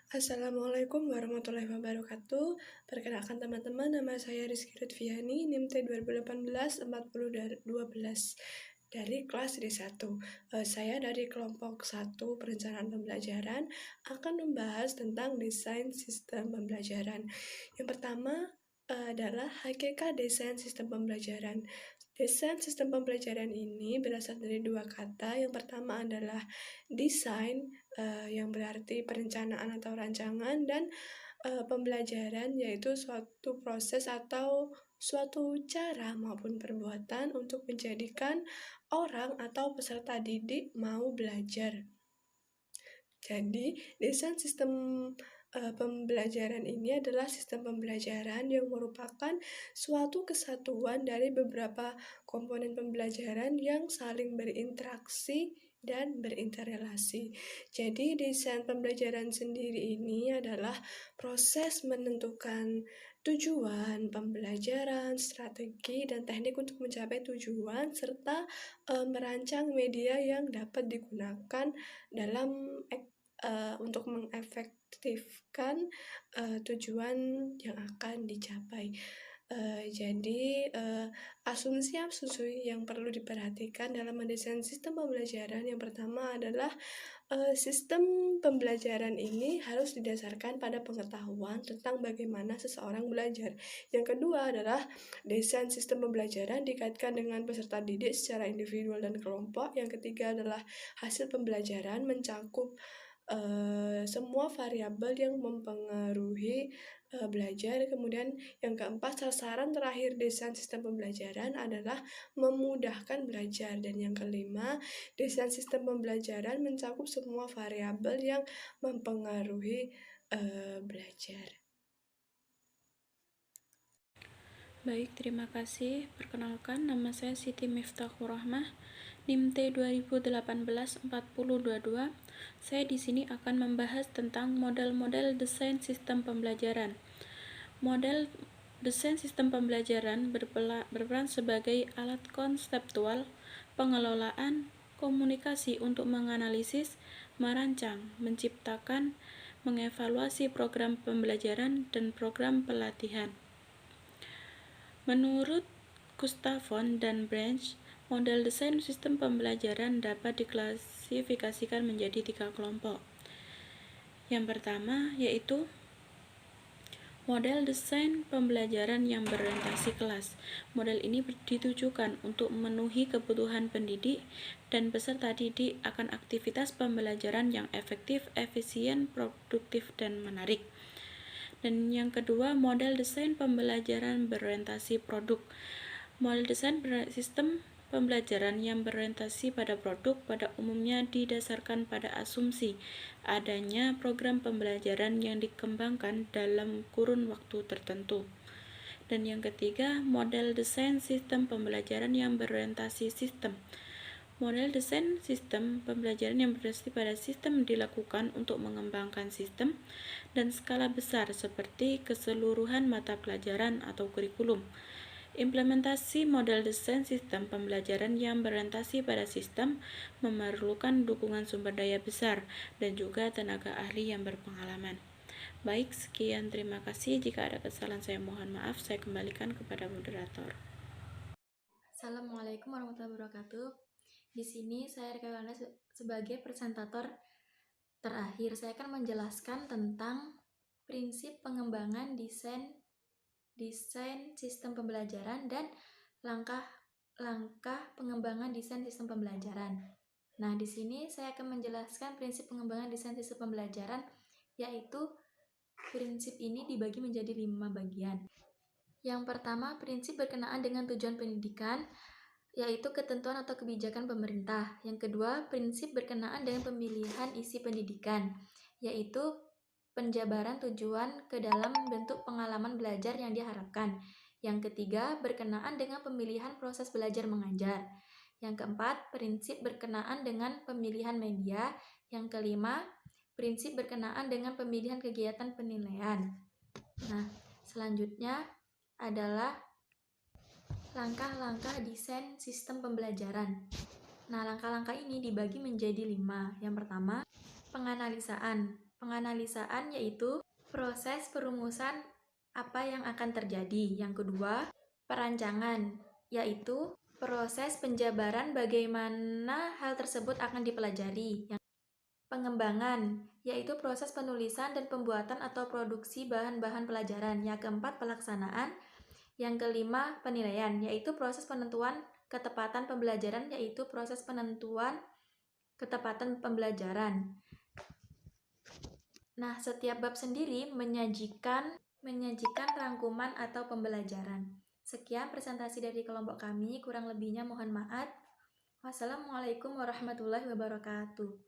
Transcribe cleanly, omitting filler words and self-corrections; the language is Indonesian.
Assalamualaikum warahmatullahi wabarakatuh. Perkenalkan teman-teman, nama saya Rizky Lutfiani, NIM T2018-4012 dari kelas D1. Saya dari kelompok 1 perencanaan pembelajaran akan membahas tentang desain sistem pembelajaran. Yang pertama adalah hakikat desain sistem pembelajaran. Desain sistem pembelajaran ini berasal dari dua kata. Yang pertama adalah desain, yang berarti perencanaan atau rancangan, dan pembelajaran yaitu suatu proses atau suatu cara maupun perbuatan untuk menjadikan orang atau peserta didik mau belajar. Jadi, desain sistem pembelajaran ini adalah sistem pembelajaran yang merupakan suatu kesatuan dari beberapa komponen pembelajaran yang saling berinteraksi dan berinterrelasi. Jadi, desain pembelajaran sendiri ini adalah proses menentukan tujuan pembelajaran, strategi, dan teknik untuk mencapai tujuan, serta merancang media yang dapat digunakan dalam untuk mengefektifkan tujuan yang akan dicapai. Jadi asumsi-asumsi yang perlu diperhatikan dalam mendesain sistem pembelajaran yang pertama adalah sistem pembelajaran ini harus didasarkan pada pengetahuan tentang bagaimana seseorang belajar. Yang kedua adalah desain sistem pembelajaran dikaitkan dengan peserta didik secara individual dan kelompok. Yang ketiga adalah hasil pembelajaran mencakup semua variabel yang mempengaruhi belajar. Kemudian yang keempat, sasaran terakhir desain sistem pembelajaran adalah memudahkan belajar. Dan yang kelima, desain sistem pembelajaran mencakup semua variabel yang mempengaruhi belajar. Baik, terima kasih. Perkenalkan, nama saya Siti Miftahur Rahmah, NIM T2018-4022. Saya di sini akan membahas tentang model-model desain sistem pembelajaran. Model desain sistem pembelajaran berperan sebagai alat konseptual pengelolaan komunikasi untuk menganalisis, merancang, menciptakan, mengevaluasi program pembelajaran dan program pelatihan. Menurut Gustafson dan Branch, model desain sistem pembelajaran dapat diklasifikasikan menjadi 3 kelompok. Yang pertama yaitu model desain pembelajaran yang berorientasi kelas. Model ini ditujukan untuk memenuhi kebutuhan pendidik dan peserta didik akan aktivitas pembelajaran yang efektif, efisien, produktif, dan menarik. Dan yang kedua, model desain pembelajaran berorientasi produk. Model desain sistem pembelajaran yang berorientasi pada produk pada umumnya didasarkan pada asumsi adanya program pembelajaran yang dikembangkan dalam kurun waktu tertentu. Dan yang ketiga, model desain sistem pembelajaran yang berorientasi sistem. Model desain sistem pembelajaran yang berorientasi pada sistem dilakukan untuk mengembangkan sistem dan skala besar seperti keseluruhan mata pelajaran atau kurikulum. Implementasi model desain sistem pembelajaran yang berorientasi pada sistem memerlukan dukungan sumber daya besar dan juga tenaga ahli yang berpengalaman. Baik, sekian, terima kasih. Jika ada kesalahan saya mohon maaf. Saya kembalikan kepada moderator. Assalamualaikum warahmatullahi wabarakatuh. Di sini saya Rika Yolanda sebagai presentator terakhir. Saya akan menjelaskan tentang prinsip pengembangan desain sistem pembelajaran dan langkah pengembangan desain sistem pembelajaran. Nah, di sini saya akan menjelaskan prinsip pengembangan desain sistem pembelajaran, yaitu prinsip ini dibagi menjadi 5 bagian. Yang pertama, prinsip berkenaan dengan tujuan pendidikan, yaitu ketentuan atau kebijakan pemerintah. Yang kedua, prinsip berkenaan dengan pemilihan isi pendidikan, yaitu penjabaran tujuan ke dalam bentuk pengalaman belajar yang diharapkan. Yang ketiga, berkenaan dengan pemilihan proses belajar mengajar. Yang keempat, prinsip berkenaan dengan pemilihan media. Yang kelima, prinsip berkenaan dengan pemilihan kegiatan penilaian. Nah, selanjutnya adalah langkah-langkah desain sistem pembelajaran. Nah, langkah-langkah ini dibagi menjadi 5. Yang pertama, penganalisaan. Penganalisaan yaitu proses perumusan apa yang akan terjadi. Yang kedua, perancangan yaitu proses penjabaran bagaimana hal tersebut akan dipelajari. Pengembangan yaitu proses penulisan dan pembuatan atau produksi bahan-bahan pelajaran. Yang keempat, pelaksanaan. Yang kelima, penilaian yaitu proses penentuan ketepatan pembelajaran, yaitu proses penentuan ketepatan pembelajaran. Nah, setiap bab sendiri menyajikan rangkuman atau pembelajaran. Sekian presentasi dari kelompok kami, kurang lebihnya mohon maaf. Wassalamualaikum warahmatullahi wabarakatuh.